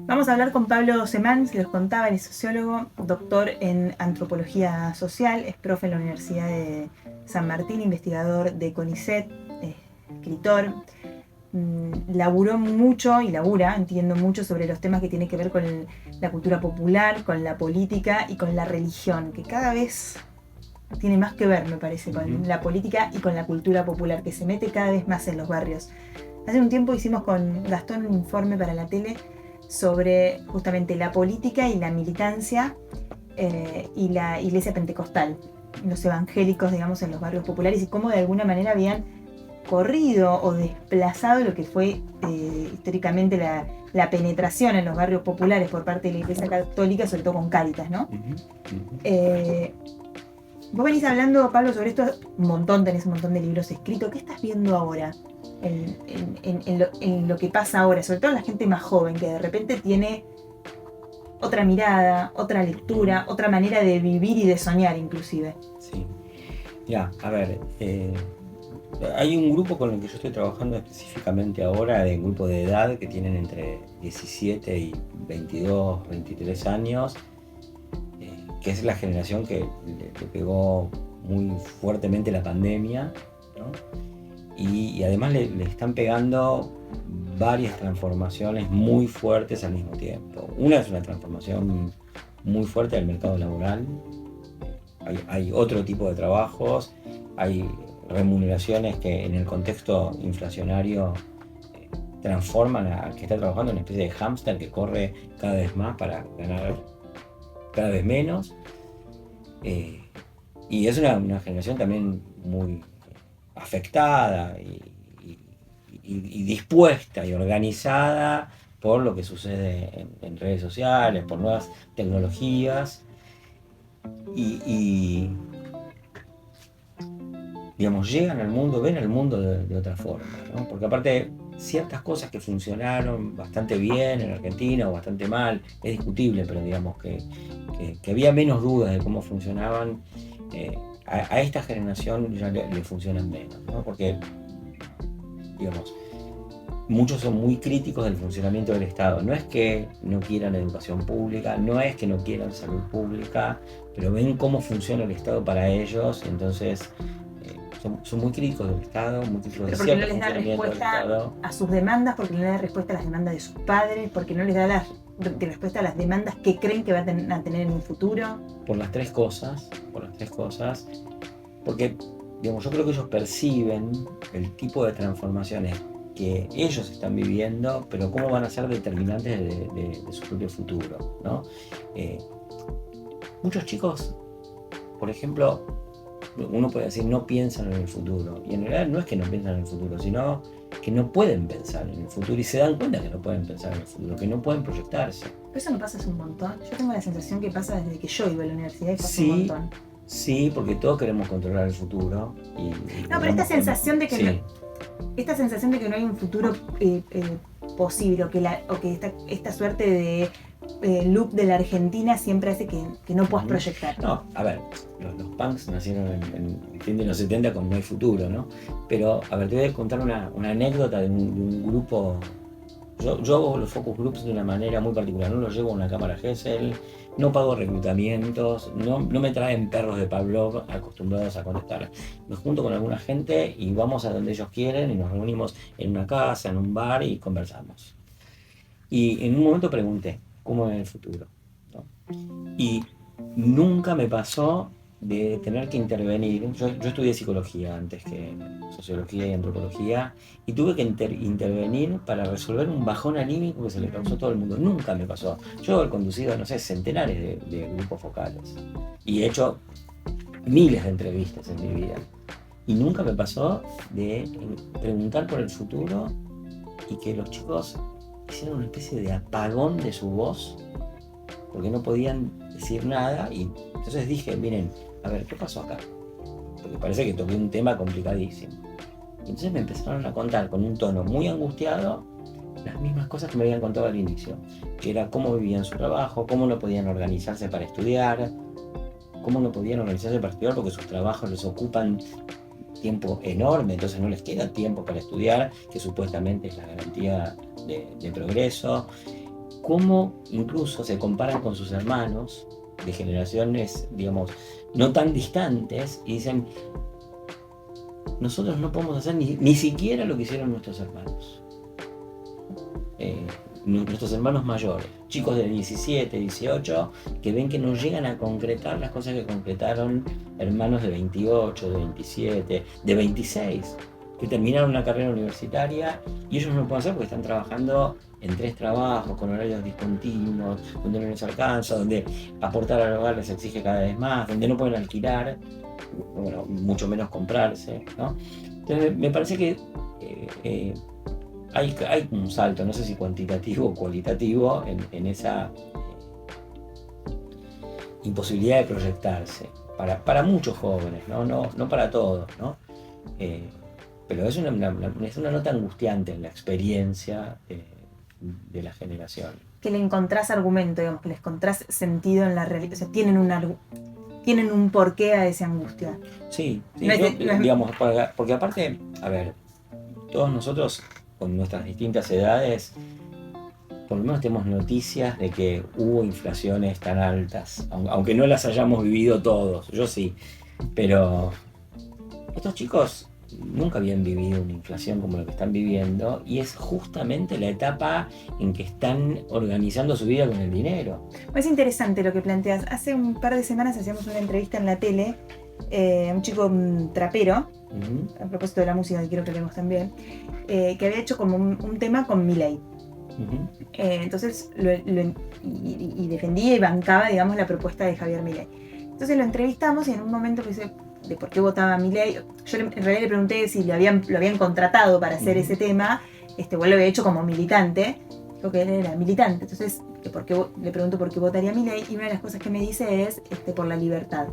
Vamos a hablar con Pablo Semán, se los contaba, él es sociólogo, doctor en antropología social, es profe en la Universidad de San Martín, investigador de CONICET, escritor. Laburó mucho y labura, entiendo mucho, sobre los temas que tienen que ver con la cultura popular, con la política y con la religión, que cada vez tiene más que ver, me parece, con la política y con la cultura popular, que se mete cada vez más en los barrios. Hace un tiempo hicimos con Gastón un informe para la tele sobre justamente la política y la militancia y la iglesia pentecostal, los evangélicos, digamos, en los barrios populares, y cómo de alguna manera habían corrido o desplazado lo que fue históricamente la penetración en los barrios populares por parte de la Iglesia Católica, sobre todo con Cáritas, ¿no? Vos venís hablando, Pablo, sobre esto un montón, tenés un montón de libros escritos. ¿Qué estás viendo ahora en lo que pasa ahora? Sobre todo la gente más joven, que de repente tiene otra mirada, otra lectura, otra manera de vivir y de soñar, inclusive. Sí. Ya, a ver, hay un grupo con el que yo estoy trabajando específicamente ahora, de un grupo de edad que tienen entre 17 y 22, 23 años, que es la generación que le pegó muy fuertemente la pandemia, ¿no? Y además le están pegando varias transformaciones muy fuertes al mismo tiempo. Una es una transformación muy fuerte del mercado laboral. Hay otro tipo de trabajos, hay remuneraciones que en el contexto inflacionario transforman al que está trabajando en una especie de hámster que corre cada vez más para ganar cada vez menos. Y es una generación también muy afectada y dispuesta y organizada por lo que sucede en redes sociales, por nuevas tecnologías. Y digamos, llegan al mundo, ven al mundo de otra forma, ¿no? Porque aparte, ciertas cosas que funcionaron bastante bien en Argentina o bastante mal, es discutible, pero digamos que había menos dudas de cómo funcionaban, a esta generación ya le funcionan menos, ¿no? Porque, digamos, muchos son muy críticos del funcionamiento del Estado. No es que no quieran educación pública, no es que no quieran salud pública, pero ven cómo funciona el Estado para ellos, entonces son muy críticos del Estado, muy críticos de cierto funcionamiento del Estado. A sus demandas, porque no le da respuesta a las demandas de sus padres, porque no les da respuesta a las demandas que creen que van a tener en un futuro. Por las tres cosas, porque, digamos, yo creo que ellos perciben el tipo de transformaciones que ellos están viviendo, pero cómo van a ser determinantes de su propio futuro, ¿no? Muchos chicos, por ejemplo, uno puede decir no piensan en el futuro, y en realidad no es que no piensan en el futuro, sino que no pueden pensar en el futuro y se dan cuenta que no pueden pensar en el futuro, que no pueden proyectarse. Pero eso no pasa hace un montón. Yo tengo la sensación que pasa desde que yo iba a la universidad y pasa Sí, un montón. Sí, porque todos queremos controlar el futuro. No, pero esta sensación de que sí. Esta sensación de que no hay un futuro posible, o que esta suerte de loop de la Argentina siempre hace que no puedas proyectar. No, a ver, los punks nacieron en el fin de los 70 con No hay futuro, ¿no? Pero, a ver, te voy a contar una anécdota de un grupo. Yo hago los focus groups de una manera muy particular, no los llevo a una cámara Gesell, no pago reclutamientos, no me traen perros de Pavlov acostumbrados a contestar. Me junto con alguna gente y vamos a donde ellos quieren y nos reunimos en una casa, en un bar y conversamos. Y en un momento pregunté, ¿cómo es el futuro? ¿No? Y nunca me pasó de tener que intervenir. Yo estudié psicología antes que sociología y antropología, y tuve que intervenir para resolver un bajón anímico que se le causó a todo el mundo. Nunca me pasó. Yo he conducido, no sé, centenares de grupos focales y he hecho miles de entrevistas en mi vida, y nunca me pasó de preguntar por el futuro y que los chicos hicieron una especie de apagón de su voz porque no podían decir nada. Y entonces dije, miren, a ver, ¿qué pasó acá? Porque parece que toqué un tema complicadísimo. Y entonces me empezaron a contar con un tono muy angustiado las mismas cosas que me habían contado al inicio, que era cómo vivían su trabajo, cómo no podían organizarse para estudiar, porque sus trabajos les ocupan tiempo enorme, entonces no les queda tiempo para estudiar, que supuestamente es la garantía de progreso. cómo incluso se comparan con sus hermanos de generaciones, digamos, no tan distantes, y dicen, nosotros no podemos hacer ni siquiera lo que hicieron nuestros hermanos. Nuestros hermanos mayores, chicos de 17, 18, que ven que no llegan a concretar las cosas que concretaron hermanos de 28, de 27, de 26, que terminaron una carrera universitaria y ellos no lo pueden hacer porque están trabajando en 3 trabajos, con horarios discontinuos, donde no les alcanza, donde aportar al hogar les exige cada vez más, donde no pueden alquilar, bueno, mucho menos comprarse, ¿no? Entonces me parece que hay un salto, no sé si cuantitativo o cualitativo, en esa imposibilidad de proyectarse para muchos jóvenes, no para todos, ¿no? Pero es una nota angustiante en la experiencia de la generación. Que le encontrás argumento, digamos, que les encontrás sentido en la realidad, o sea, tienen un porqué a esa angustia. Sí, digamos, porque aparte, a ver, todos nosotros con nuestras distintas edades, por lo menos tenemos noticias de que hubo inflaciones tan altas, aunque no las hayamos vivido todos, yo sí, pero estos chicos nunca habían vivido una inflación como la que están viviendo, y es justamente la etapa en que están organizando su vida con el dinero. Es interesante lo que planteas. Hace un par de semanas hacíamos una entrevista en la tele a un chico trapero, a propósito de la música que quiero que hablemos también, que había hecho como un tema con Milei. Entonces y defendía y bancaba, digamos, la propuesta de Javier Milei. Entonces lo entrevistamos y en un momento pensé de por qué votaba Milei. Yo en realidad le pregunté si lo habían contratado para hacer ese tema. Bueno, lo había hecho como militante. Dijo que él era militante. Entonces le pregunto por qué votaría Milei, y una de las cosas que me dice es por la libertad.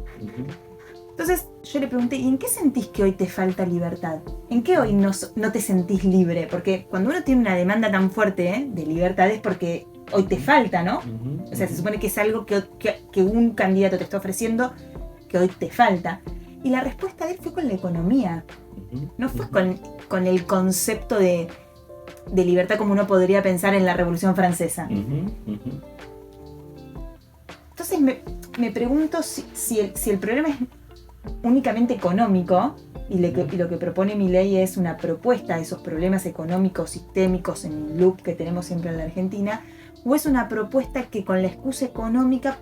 Entonces yo le pregunté, ¿y en qué sentís que hoy te falta libertad? ¿En qué hoy no te sentís libre? Porque cuando uno tiene una demanda tan fuerte de libertad es porque hoy te falta, ¿no? O sea, se supone que es algo que un candidato te está ofreciendo que hoy te falta. Y la respuesta de él fue con la economía. No fue con el concepto de libertad como uno podría pensar en la Revolución Francesa. Entonces me pregunto si el problema es únicamente económico, y lo que propone Milei es una propuesta de esos problemas económicos sistémicos en un loop que tenemos siempre en la Argentina, o es una propuesta que con la excusa económica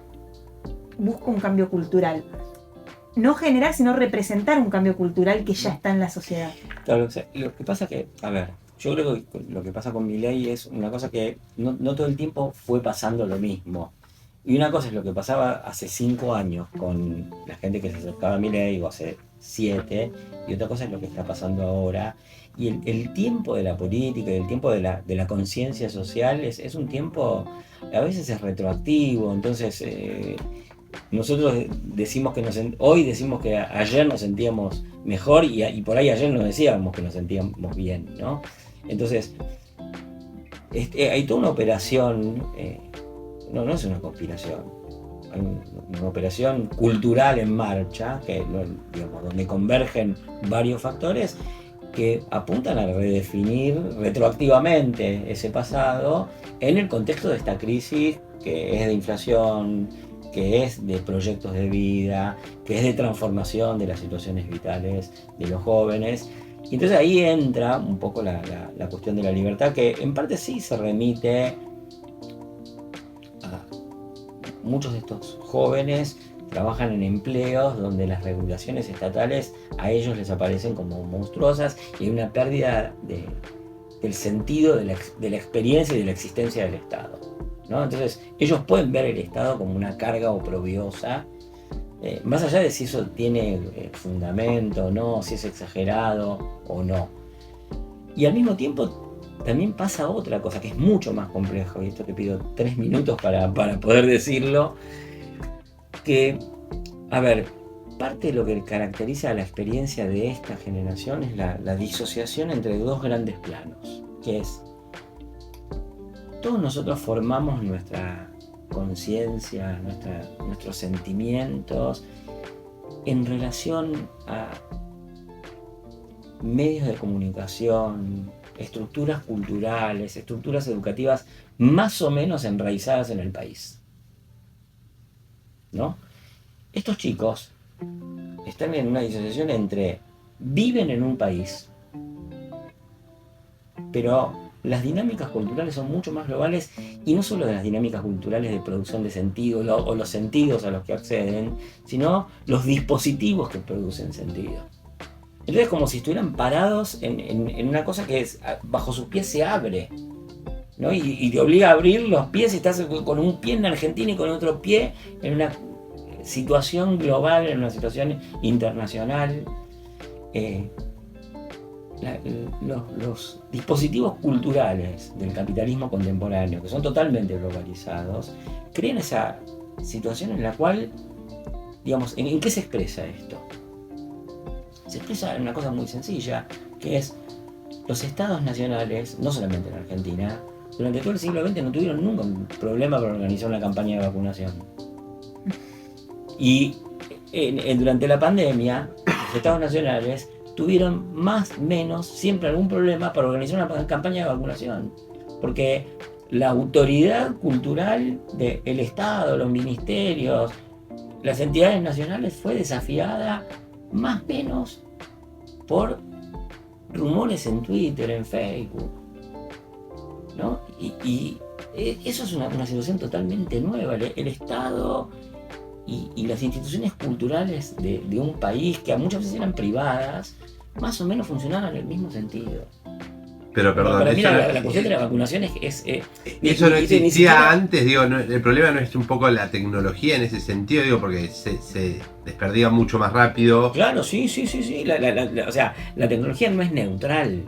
busca un cambio cultural. No generar, sino representar un cambio cultural que ya está en la sociedad. Claro, o sea, lo que pasa que, a ver, yo creo que lo que pasa con Milei es una cosa que no todo el tiempo fue pasando lo mismo. Y una cosa es lo que pasaba hace 5 años con la gente que se acercaba a Milei, o hace 7, y otra cosa es lo que está pasando ahora. Y el tiempo de la política y el tiempo de la conciencia social es un tiempo, a veces es retroactivo. Entonces nosotros decimos hoy decimos que ayer nos sentíamos mejor, y por ahí ayer nos decíamos que nos sentíamos bien, ¿no? Entonces hay toda una operación, no es una conspiración, hay una operación cultural en marcha, digamos, donde convergen varios factores que apuntan a redefinir retroactivamente ese pasado en el contexto de esta crisis, que es de inflación, que es de proyectos de vida, que es de transformación de las situaciones vitales de los jóvenes. Y entonces ahí entra un poco la cuestión de la libertad, que en parte sí se remite a muchos de estos jóvenes trabajan en empleos donde las regulaciones estatales a ellos les aparecen como monstruosas, y hay una pérdida del sentido de la experiencia y de la existencia del Estado, ¿no? Entonces ellos pueden ver el Estado como una carga oprobiosa, más allá de si eso tiene fundamento o no, si es exagerado o no. Y al mismo tiempo también pasa otra cosa que es mucho más complejo, y esto te pido 3 minutos para poder decirlo, que, a ver, parte de lo que caracteriza la experiencia de esta generación es la disociación entre 2 grandes planos, que es, todos nosotros formamos nuestra conciencia, nuestros sentimientos en relación a medios de comunicación, estructuras culturales, estructuras educativas más o menos enraizadas en el país, ¿no? Estos chicos están en una disociación entre viven en un país, pero las dinámicas culturales son mucho más globales, y no solo de las dinámicas culturales de producción de sentido o los sentidos a los que acceden, sino los dispositivos que producen sentido. Entonces es como si estuvieran parados en una cosa que bajo sus pies se abre, ¿no? Y te obliga a abrir los pies, y estás con un pie en Argentina y con otro pie en una situación global, en una situación internacional. Los dispositivos culturales del capitalismo contemporáneo, que son totalmente globalizados, crean esa situación en la cual, digamos, ¿en qué se expresa esto? Se expresa en una cosa muy sencilla, que es los estados nacionales, no solamente en Argentina, durante todo el siglo XX no tuvieron nunca un problema para organizar una campaña de vacunación. Y durante la pandemia, los estados nacionales tuvieron más o menos siempre algún problema para organizar una campaña de vacunación. Porque la autoridad cultural del Estado, los ministerios, las entidades nacionales fue desafiada más o menos por rumores en Twitter, en Facebook, ¿no? Y eso es una situación totalmente nueva. El Estado y las instituciones culturales de un país, que muchas veces eran privadas, más o menos funcionaban en el mismo sentido. Pero perdón, para mí la cuestión de la vacunación es eso no existía antes, digo, el problema no es un poco la tecnología en ese sentido, digo, porque se desperdiga mucho más rápido. Claro, sí. O sea, la tecnología no es neutral,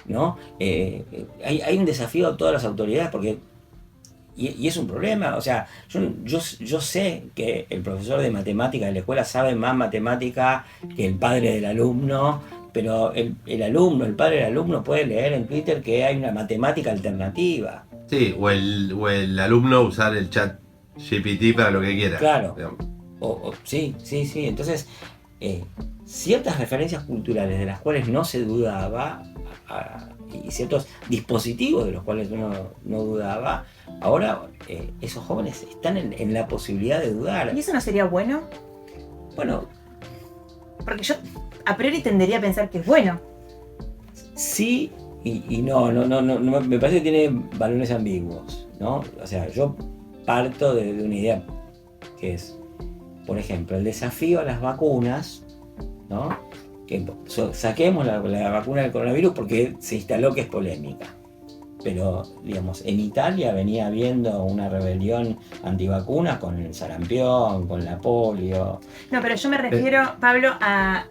¿no? Hay un desafío a todas las autoridades, porque y es un problema. O sea, yo sé que el profesor de matemática de la escuela sabe más matemática que el padre del alumno, pero el alumno, el padre del alumno puede leer en Twitter que hay una matemática alternativa. Sí, o el alumno usar el chat GPT para lo que quiera. Claro. Sí. Entonces, ciertas referencias culturales de las cuales no se dudaba, y ciertos dispositivos de los cuales uno no dudaba, ahora esos jóvenes están en la posibilidad de dudar. ¿Y eso no sería bueno? Bueno, porque yo a priori tendería a pensar que es bueno. Sí y no, me parece que tiene valores ambiguos, ¿no? O sea, yo parto de una idea que es, por ejemplo, el desafío a las vacunas, ¿no? Que saquemos la vacuna del coronavirus porque se instaló que es polémica. Pero, digamos, en Italia venía habiendo una rebelión antivacunas con el sarampión, con la polio. No, pero yo me refiero, Pablo, a...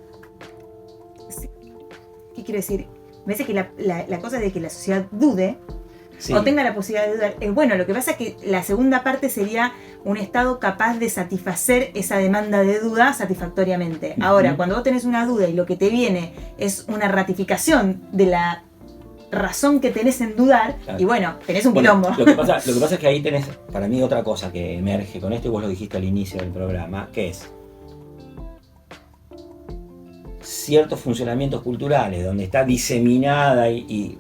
¿Qué quiero decir? Me parece que la cosa de que la sociedad dude, sí, o tenga la posibilidad de dudar, es bueno. Lo que pasa es que la segunda parte sería un Estado capaz de satisfacer esa demanda de duda satisfactoriamente. Ahora, cuando vos tenés una duda y lo que te viene es una ratificación de la razón que tenés en dudar, claro, y bueno, tenés un quilombo. Lo que pasa es que ahí tenés, para mí, otra cosa que emerge con esto, y vos lo dijiste al inicio del programa, que es ciertos funcionamientos culturales donde está diseminada y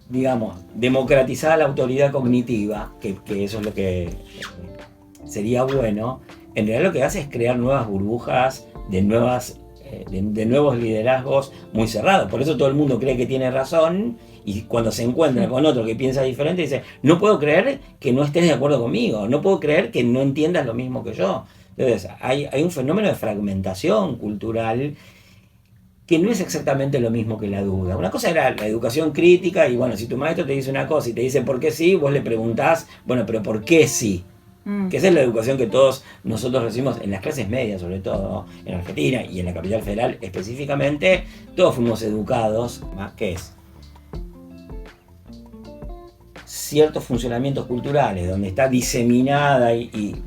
digamos, democratizada la autoridad cognitiva, que eso es lo que sería bueno. En realidad lo que hace es crear nuevas burbujas de nuevos liderazgos muy cerrados. Por eso todo el mundo cree que tiene razón, y cuando se encuentra con otro que piensa diferente dice, no puedo creer que no estés de acuerdo conmigo, no puedo creer que no entiendas lo mismo que yo. Entonces hay un fenómeno de fragmentación cultural que no es exactamente lo mismo que la duda. Una cosa era la educación crítica, y bueno, si tu maestro te dice una cosa y te dice por qué sí, vos le preguntás, bueno, pero ¿por qué sí? Que esa es la educación que todos nosotros recibimos en las clases medias, sobre todo en Argentina y en la Capital Federal específicamente. Todos fuimos educados, que es ciertos funcionamientos culturales donde está diseminada y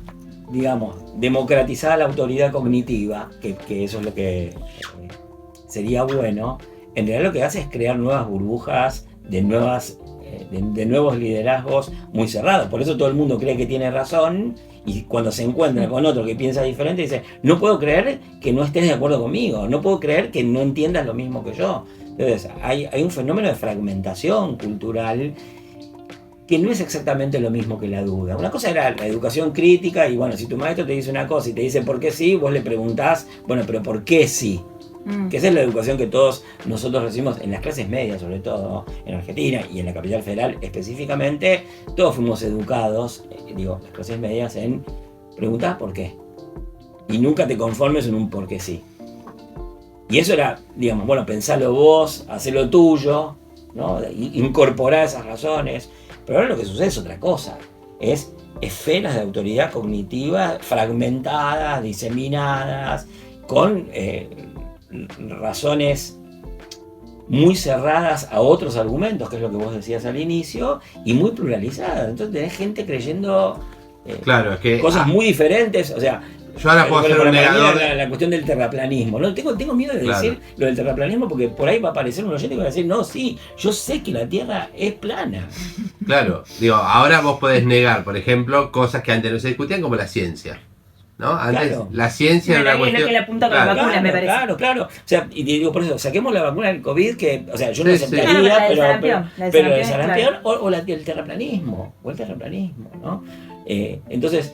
digamos, democratizada la autoridad cognitiva, que eso es lo que sería bueno. En realidad lo que hace es crear nuevas burbujas de nuevos de nuevos liderazgos muy cerrados. Por eso todo el mundo cree que tiene razón y cuando se encuentra con otro que piensa diferente dice, no puedo creer que no estés de acuerdo conmigo, no puedo creer que no entiendas lo mismo que yo. Entonces hay un fenómeno de fragmentación cultural que no es exactamente lo mismo que la duda. Una cosa era la educación crítica y bueno, si tu maestro te dice una cosa y te dice por qué sí, vos le preguntás, bueno, pero ¿por qué sí? Que esa es la educación que todos nosotros recibimos en las clases medias, sobre todo en Argentina y en la capital federal específicamente, todos fuimos educados, las clases medias en preguntar por qué. Y nunca te conformes en un por qué sí. Y eso era, bueno, pensalo vos, hacelo tuyo, ¿no? Incorporar esas razones. Pero ahora lo que sucede es otra cosa. Es esferas de autoridad cognitiva fragmentadas, diseminadas, con razones muy cerradas a otros argumentos, que es lo que vos decías al inicio, y muy pluralizadas. Entonces tenés gente creyendo cosas muy diferentes. O sea, yo ahora puedo hacer un negador. La cuestión del terraplanismo. ¿No? Tengo miedo de decir lo del terraplanismo porque por ahí va a aparecer un oyente que va a decir, no, sí, yo sé que la Tierra es plana. Claro, ahora vos podés negar, por ejemplo, cosas que antes no se discutían como la ciencia. ¿No? Antes la ciencia era una cuestión. Es que la apunta con la vacuna, me parece. Claro. O sea, y digo por eso, saquemos la vacuna del COVID, que, o sea, yo no aceptaría, pero el sarampión o el terraplanismo, ¿no? Entonces,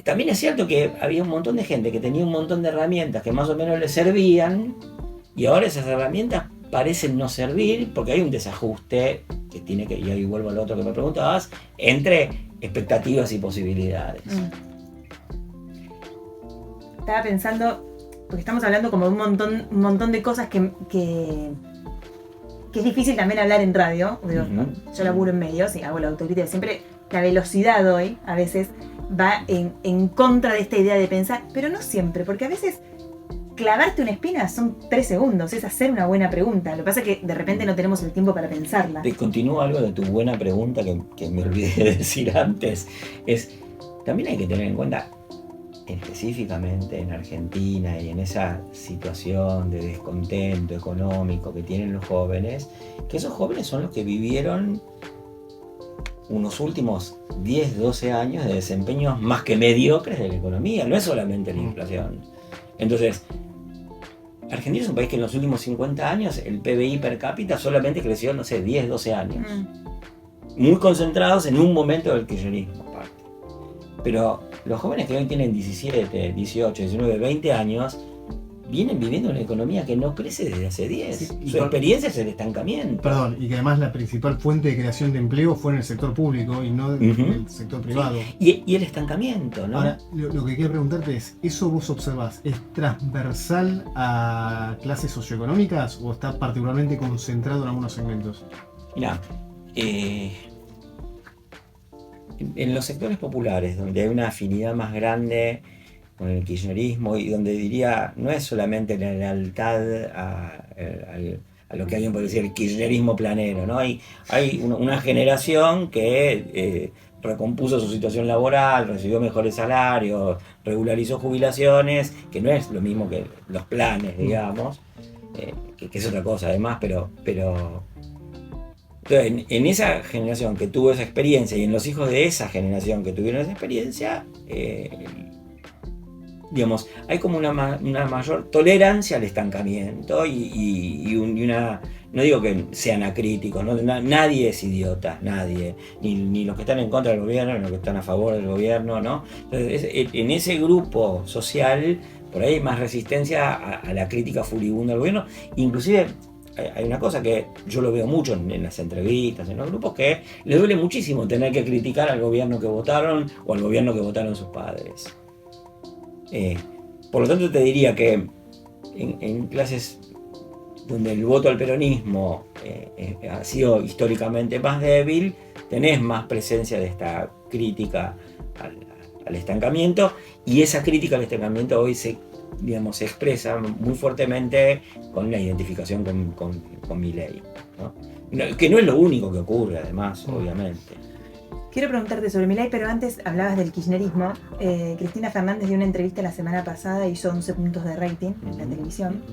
también es cierto que había un montón de gente que tenía un montón de herramientas que más o menos les servían, y ahora esas herramientas parecen no servir porque hay un desajuste que tiene que, y ahí vuelvo al otro que me preguntabas, entre expectativas y posibilidades. Estaba pensando, porque estamos hablando como de un montón de cosas que es difícil también hablar en radio. Yo laburo en medios y hago la autocrítica. Siempre la velocidad hoy a veces va en contra de esta idea de pensar, pero no siempre, porque a veces clavarte una espina son 3 segundos, es hacer una buena pregunta. Lo que pasa es que de repente no tenemos el tiempo para pensarla. Te continúo algo de tu buena pregunta que me olvidé de decir antes. También hay que tener en cuenta, específicamente en Argentina y en esa situación de descontento económico que tienen los jóvenes, que esos jóvenes son los que vivieron unos últimos 10, 12 años de desempeños más que mediocres de la economía, no es solamente la inflación. Entonces, Argentina es un país que en los últimos 50 años el PBI per cápita solamente creció, 10, 12 años. Muy concentrados en un momento del kirchnerismo, aparte. Pero los jóvenes que hoy tienen 17, 18, 19, 20 años vienen viviendo una economía que no crece desde hace 10. Su experiencia es el estancamiento. Perdón, y que además la principal fuente de creación de empleo fue en el sector público y no en el sector privado. Sí. Y el estancamiento, ¿no? Ahora, lo que quiero preguntarte es, ¿eso vos observás, es transversal a clases socioeconómicas o está particularmente concentrado en algunos segmentos? Mirá, en los sectores populares, donde hay una afinidad más grande con el kirchnerismo y donde diría, no es solamente la lealtad a lo que alguien puede decir el kirchnerismo planero, ¿no? Hay una generación que recompuso su situación laboral, recibió mejores salarios, regularizó jubilaciones, que no es lo mismo que los planes, digamos, que es otra cosa además, pero entonces, en esa generación que tuvo esa experiencia y en los hijos de esa generación que tuvieron esa experiencia, hay como una mayor tolerancia al estancamiento y una, no digo que sean acríticos, ¿no? Nadie es idiota, nadie, ni los que están en contra del gobierno, ni los que están a favor del gobierno, ¿no? Entonces, en ese grupo social, por ahí hay más resistencia a la crítica furibunda del gobierno, inclusive. Hay una cosa que yo lo veo mucho en las entrevistas, en los grupos, que les duele muchísimo tener que criticar al gobierno que votaron o al gobierno que votaron sus padres. Por lo tanto, te diría que en clases donde el voto al peronismo ha sido históricamente más débil, tenés más presencia de esta crítica al estancamiento, y esa crítica al estancamiento hoy se expresa muy fuertemente con la identificación con Milei, ¿no? Que no es lo único que ocurre, además, obviamente. Quiero preguntarte sobre Milei, pero antes hablabas del kirchnerismo. Cristina Fernández dio una entrevista la semana pasada, hizo 11 puntos de rating en la televisión,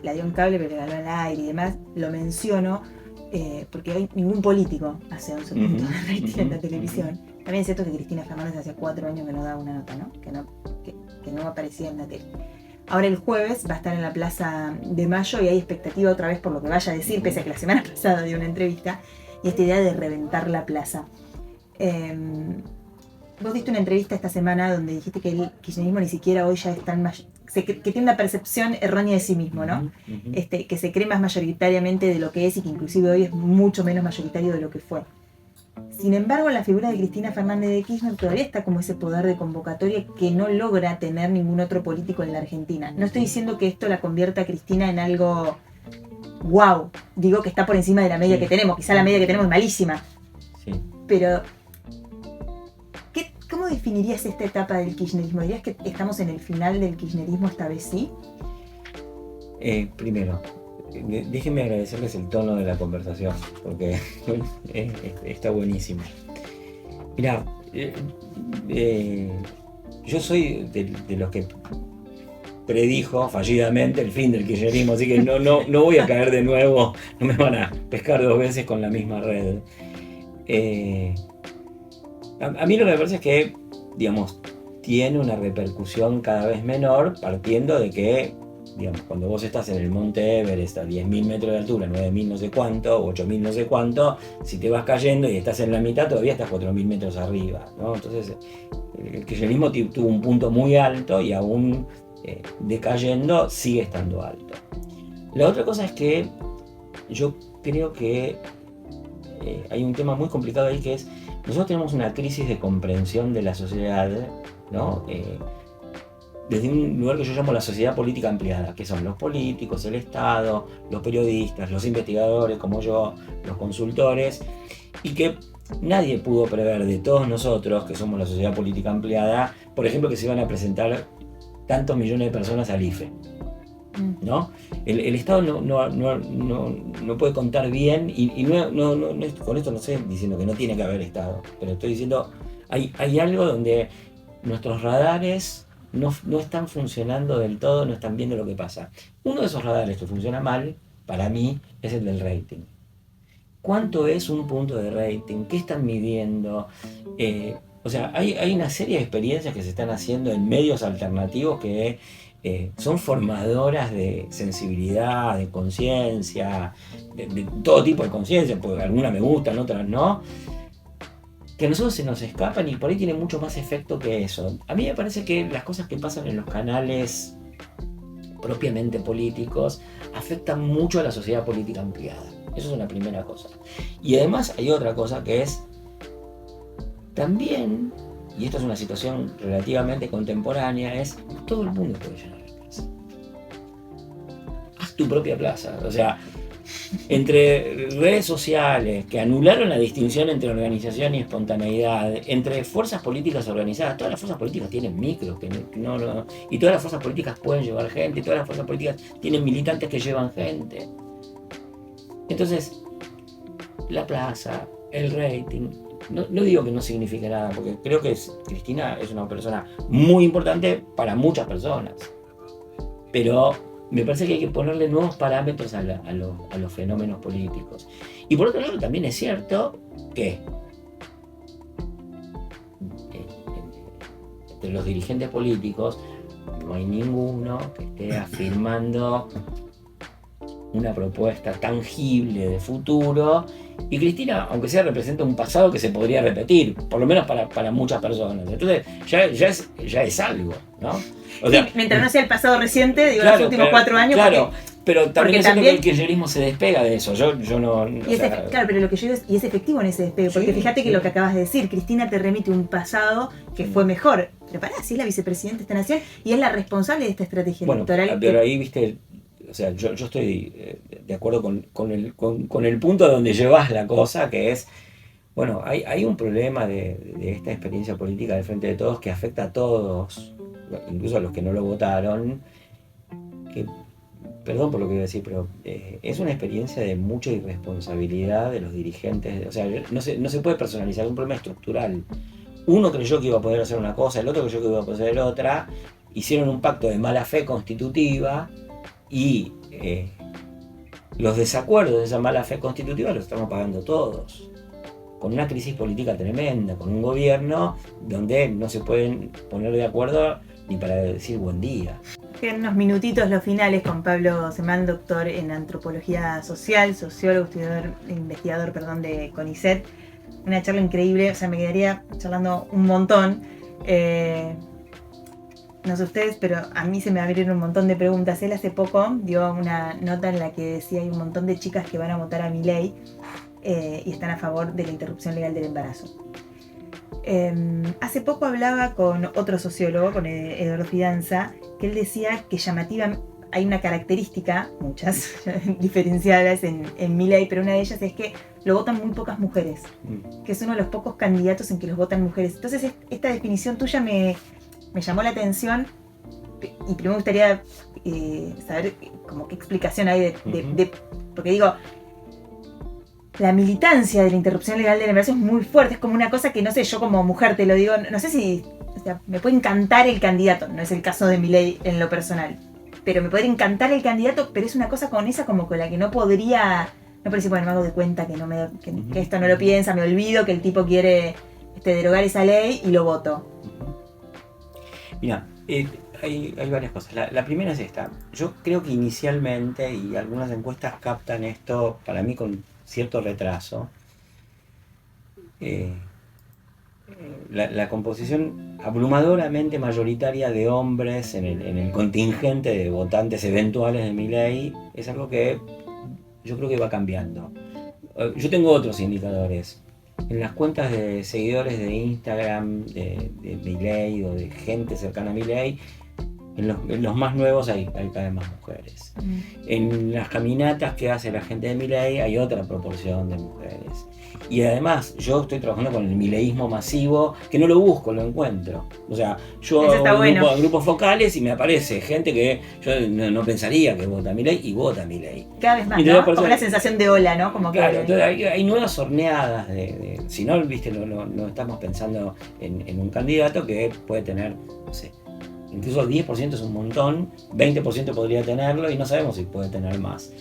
la dio en cable, pero le ganó al aire y demás. Lo menciono porque hoy ningún político hace 11 puntos de rating en la televisión. También es cierto que Cristina Fernández hace 4 años que no da una nota, ¿no? Que no aparecía en la tele. Ahora el jueves va a estar en la Plaza de Mayo y hay expectativa otra vez por lo que vaya a decir, pese a que la semana pasada dio una entrevista, y esta idea de reventar la plaza. Vos diste una entrevista esta semana donde dijiste que el kirchnerismo ni siquiera hoy ya es tan que tiene una percepción errónea de sí mismo, ¿no? Que se cree más mayoritariamente de lo que es y que inclusive hoy es mucho menos mayoritario de lo que fue. Sin embargo, la figura de Cristina Fernández de Kirchner todavía está como ese poder de convocatoria que no logra tener ningún otro político en la Argentina. No estoy diciendo que esto la convierta a Cristina en algo wow, digo que está por encima de la media que tenemos. Quizá la media que tenemos es malísima. Sí. Pero ¿cómo definirías esta etapa del kirchnerismo? ¿Dirías que estamos en el final del kirchnerismo esta vez sí? Primero, déjenme agradecerles el tono de la conversación, porque está buenísimo. Mirá, yo soy de los que predijo fallidamente el fin del kirchnerismo, así que no voy a caer de nuevo, no me van a pescar 2 veces con la misma red. A mí lo que me parece es que, digamos, tiene una repercusión cada vez menor, partiendo de que, digamos, cuando vos estás en el Monte Everest a 10.000 metros de altura, 9.000 no sé cuánto, o 8.000 no sé cuánto, si te vas cayendo y estás en la mitad, todavía estás 4.000 metros arriba, ¿no? Entonces, el kirchnerismo tuvo un punto muy alto y aún decayendo sigue estando alto. La otra cosa es que yo creo que hay un tema muy complicado ahí, que es nosotros tenemos una crisis de comprensión de la sociedad, ¿no? Desde un lugar que yo llamo la sociedad política ampliada, que son los políticos, el Estado, los periodistas, los investigadores como yo, los consultores, y que nadie pudo prever de todos nosotros, que somos la sociedad política ampliada, por ejemplo, que se iban a presentar tantos millones de personas al IFE, ¿no? El Estado no puede contar bien, y con esto no estoy diciendo que no tiene que haber Estado, pero estoy diciendo hay algo donde nuestros radares no están funcionando del todo, no están viendo lo que pasa. Uno de esos radares que funciona mal, para mí, es el del rating. ¿Cuánto es un punto de rating? ¿Qué están midiendo? O sea, hay una serie de experiencias que se están haciendo en medios alternativos que son formadoras de sensibilidad, de conciencia, de todo tipo de conciencia, porque algunas me gustan, otras no, que a nosotros se nos escapan y por ahí tienen mucho más efecto que eso. A mí me parece que las cosas que pasan en los canales propiamente políticos afectan mucho a la sociedad política ampliada. Eso es una primera cosa. Y además hay otra cosa que es también, y esto es una situación relativamente contemporánea, es todo el mundo puede llenar la plaza. Haz tu propia plaza. O sea, entre redes sociales que anularon la distinción entre organización y espontaneidad, entre fuerzas políticas organizadas, todas las fuerzas políticas tienen micros, y todas las fuerzas políticas pueden llevar gente, y todas las fuerzas políticas tienen militantes que llevan gente. Entonces, la plaza, el rating, no digo que no signifique nada, porque creo que Cristina es una persona muy importante para muchas personas, pero me parece que hay que ponerle nuevos parámetros a los fenómenos políticos. Y por otro lado, también es cierto que entre los dirigentes políticos no hay ninguno que esté afirmando una propuesta tangible de futuro, y Cristina, aunque sea, representa un pasado que se podría repetir, por lo menos para muchas personas. Entonces ya es algo, ¿no? O sea, sí, mientras no sea el pasado reciente, digo, claro, los últimos 4 años. Claro, pero también es cierto que el kirchnerismo se despega de eso. Yo no. Claro, pero lo que yo digo es efectivo en ese despegue, porque fíjate que lo que acabas de decir, Cristina te remite un pasado que fue mejor. Pero pará, sí es la vicepresidenta de esta nación y es la responsable de esta estrategia electoral. Pero ahí, viste. O sea, yo estoy de acuerdo con el punto donde llevas la cosa, que es, bueno, hay un problema de esta experiencia política del Frente de Todos que afecta a todos, incluso a los que no lo votaron, que, perdón por lo que voy a decir, pero es una experiencia de mucha irresponsabilidad de los dirigentes. O sea, no se puede personalizar, es un problema estructural. Uno creyó que iba a poder hacer una cosa, el otro creyó que iba a poder hacer otra, hicieron un pacto de mala fe constitutiva, y los desacuerdos de esa mala fe constitutiva los estamos pagando todos. Con una crisis política tremenda, con un gobierno donde no se pueden poner de acuerdo ni para decir buen día. Quedan unos minutitos los finales con Pablo Semán, doctor en antropología social, sociólogo, investigador de CONICET. Una charla increíble, o sea, me quedaría charlando un montón. No sé ustedes, pero a mí se me abrieron un montón de preguntas. Él hace poco dio una nota en la que decía hay un montón de chicas que van a votar a Milei y están a favor de la interrupción legal del embarazo. Hace poco hablaba con otro sociólogo, con Eduardo Fidanza, que él decía que llamativa, hay una característica, muchas diferenciadas en Milei, pero una de ellas es que lo votan muy pocas mujeres, que es uno de los pocos candidatos en que los votan mujeres. Entonces esta definición tuya me llamó la atención y primero me gustaría saber como qué explicación hay porque digo, la militancia de la interrupción legal del embarazo es muy fuerte, es como una cosa que no sé, yo como mujer te lo digo, no sé si, o sea, me puede encantar el candidato, no es el caso de Milei en lo personal, pero me puede encantar el candidato, pero es una cosa con la que no podría decir, bueno, me hago de cuenta que esto no lo piensa, me olvido que el tipo quiere derogar esa ley y lo voto. Mira, hay varias cosas. La primera es esta. Yo creo que inicialmente, y algunas encuestas captan esto para mí con cierto retraso, la composición abrumadoramente mayoritaria de hombres en el contingente de votantes eventuales de Milei es algo que yo creo que va cambiando. Yo tengo otros indicadores. En las cuentas de seguidores de Instagram de Milei o de gente cercana a Milei, en los más nuevos hay cada vez más mujeres. En las caminatas que hace la gente de Milei hay otra proporción de mujeres. Y además, yo estoy trabajando con el mileísmo masivo, que no lo busco, lo encuentro. O sea, yo hago grupos focales y me aparece gente que yo no pensaría que vota a Milei y vota a Milei. Cada vez más, ¿no? Como una sensación de ola, ¿no? Como claro, entonces hay nuevas horneadas si no, viste, no estamos pensando en un candidato que puede tener, no sé, incluso 10% es un montón, 20% podría tenerlo y no sabemos si puede tener más.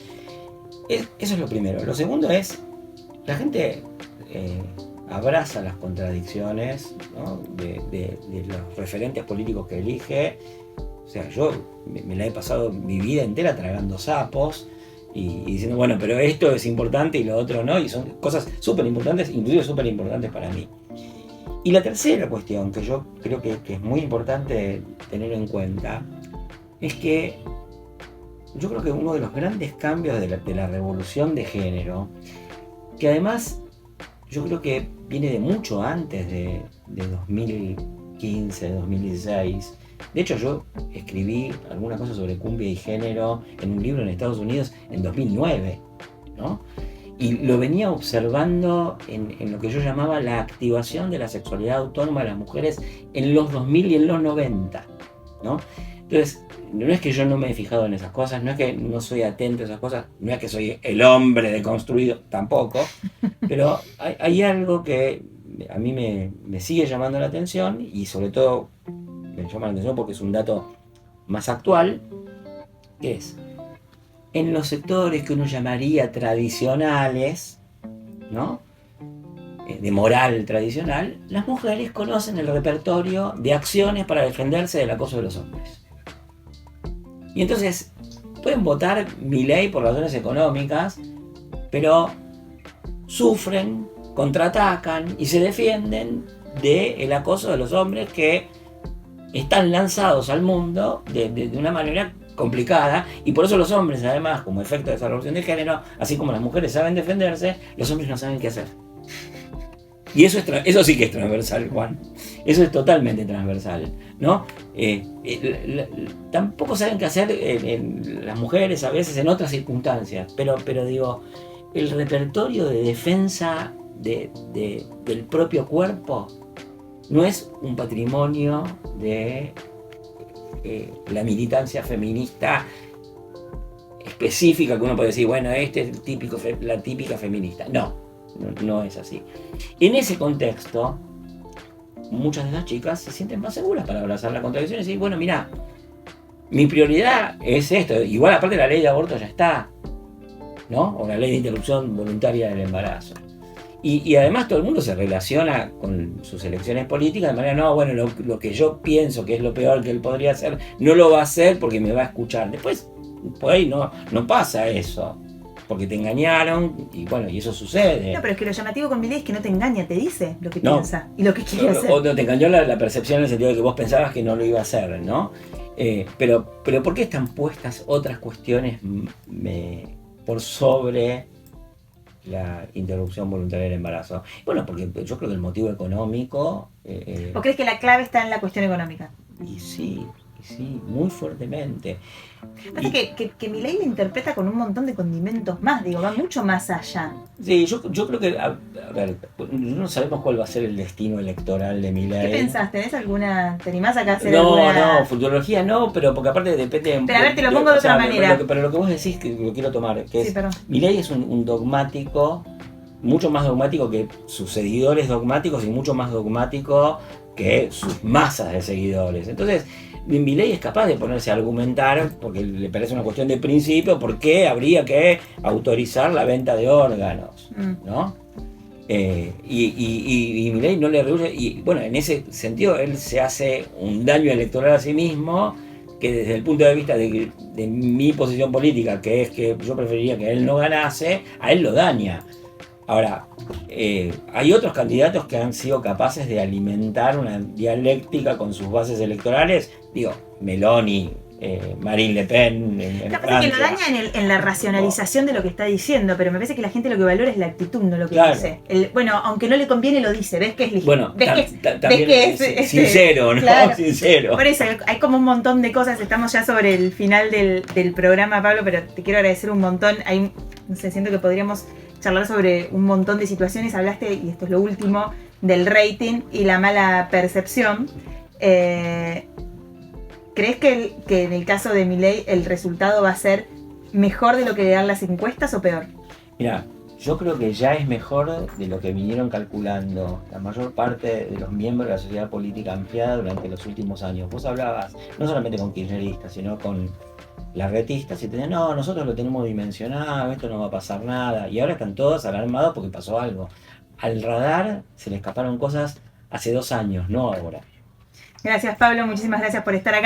Eso es lo primero. Lo segundo es, la gente abraza las contradicciones, ¿no? de los referentes políticos que elige. O sea, yo me la he pasado mi vida entera tragando sapos y diciendo, bueno, pero esto es importante y lo otro no, y son cosas súper importantes, incluso súper importantes para mí. Y la tercera cuestión que yo creo que es muy importante tener en cuenta es que yo creo que uno de los grandes cambios de la revolución de género, que además yo creo que viene de mucho antes de 2015, 2016. De hecho, yo escribí alguna cosa sobre cumbia y género en un libro en Estados Unidos en 2009, ¿no? Y lo venía observando en lo que yo llamaba la activación de la sexualidad autónoma de las mujeres en los 2000 y en los 90, ¿no? Entonces, no es que yo no me he fijado en esas cosas, no es que no soy atento a esas cosas, no es que soy el hombre deconstruido, tampoco, pero hay algo que a mí me sigue llamando la atención y sobre todo me llama la atención porque es un dato más actual, que es, en los sectores que uno llamaría tradicionales, ¿no? De moral tradicional, las mujeres conocen el repertorio de acciones para defenderse del acoso de los hombres. Y entonces pueden votar Milei por razones económicas, pero sufren, contraatacan y se defienden del acoso de los hombres que están lanzados al mundo de una manera complicada, y por eso los hombres, además, como efecto de esa revolución de género, así como las mujeres saben defenderse, los hombres no saben qué hacer. Y eso sí que es transversal, Juan. Eso es totalmente transversal, ¿no? Tampoco saben qué hacer las mujeres a veces en otras circunstancias, pero digo, el repertorio de defensa del propio cuerpo no es un patrimonio de la militancia feminista específica que uno puede decir, bueno, este es la típica feminista. No es así. En ese contexto, muchas de las chicas se sienten más seguras para abrazar la contradicción y decir, bueno, mira, mi prioridad es esto. Igual aparte la ley de aborto ya está, ¿no? O la ley de interrupción voluntaria del embarazo. Y además todo el mundo se relaciona con sus elecciones políticas de manera, no, bueno, lo que yo pienso que es lo peor que él podría hacer, no lo va a hacer porque me va a escuchar. Después, por ahí no pasa eso, porque te engañaron y bueno, y eso sucede. No, pero es que lo llamativo con Milei es que no te engaña, te dice lo que No. piensa y lo que quiere hacer. O no te engañó la percepción en el sentido de que vos pensabas que no lo iba a hacer, ¿no? Pero ¿por qué están puestas otras cuestiones por sobre la interrupción voluntaria del embarazo? Bueno, porque yo creo que el motivo económico... ¿O crees que la clave está en la cuestión económica? Y sí, muy fuertemente. Pasa que Milei lo interpreta con un montón de condimentos más, digo, va mucho más allá. Sí, yo creo que, a ver, no sabemos cuál va a ser el destino electoral de Milei. ¿Qué pensás? ¿Tenés alguna? ¿Te animás acá a hacer No, alguna? no, futurología no, pero porque aparte depende... Pero a ver, te lo pongo de otra manera. Pero lo que vos decís, que lo quiero tomar, que Sí, es... perdón. Milei es un dogmático, mucho más dogmático que sus seguidores dogmáticos y mucho más dogmático que sus masas de seguidores. Entonces, Milei es capaz de ponerse a argumentar, porque le parece una cuestión de principio, por qué habría que autorizar la venta de órganos, ¿no? Y Milei no le rehúye, y bueno, en ese sentido él se hace un daño electoral a sí mismo, que desde el punto de vista de mi posición política, que es que yo preferiría que él no ganase, a él lo daña. Ahora, hay otros candidatos que han sido capaces de alimentar una dialéctica con sus bases electorales, digo, Meloni, Marine Le Pen en Capaz que lo Francia. daña en la racionalización de lo que está diciendo, pero me parece que la gente lo que valora es la actitud, no lo que Claro. dice. Bueno, aunque no le conviene, lo dice. ¿Ves que es legítimo? Bueno, también es sincero, ¿no? Claro. Sincero. Por eso, hay como un montón de cosas. Estamos ya sobre el final del programa, Pablo, pero te quiero agradecer un montón. No sé, siento que podríamos charlar sobre un montón de situaciones. Hablaste, y esto es lo último, del rating y la mala percepción. ¿Crees que en el caso de Milei el resultado va a ser mejor de lo que dan las encuestas o peor? Mira, yo creo que ya es mejor de lo que vinieron calculando la mayor parte de los miembros de la sociedad política ampliada durante los últimos años. Vos hablabas no solamente con kirchneristas, sino con larretistas y te decían, no, nosotros lo tenemos dimensionado, esto no va a pasar nada. Y ahora están todos alarmados porque pasó algo. Al radar se le escaparon cosas hace 2 años, no ahora. Gracias, Pablo. Muchísimas gracias por estar acá.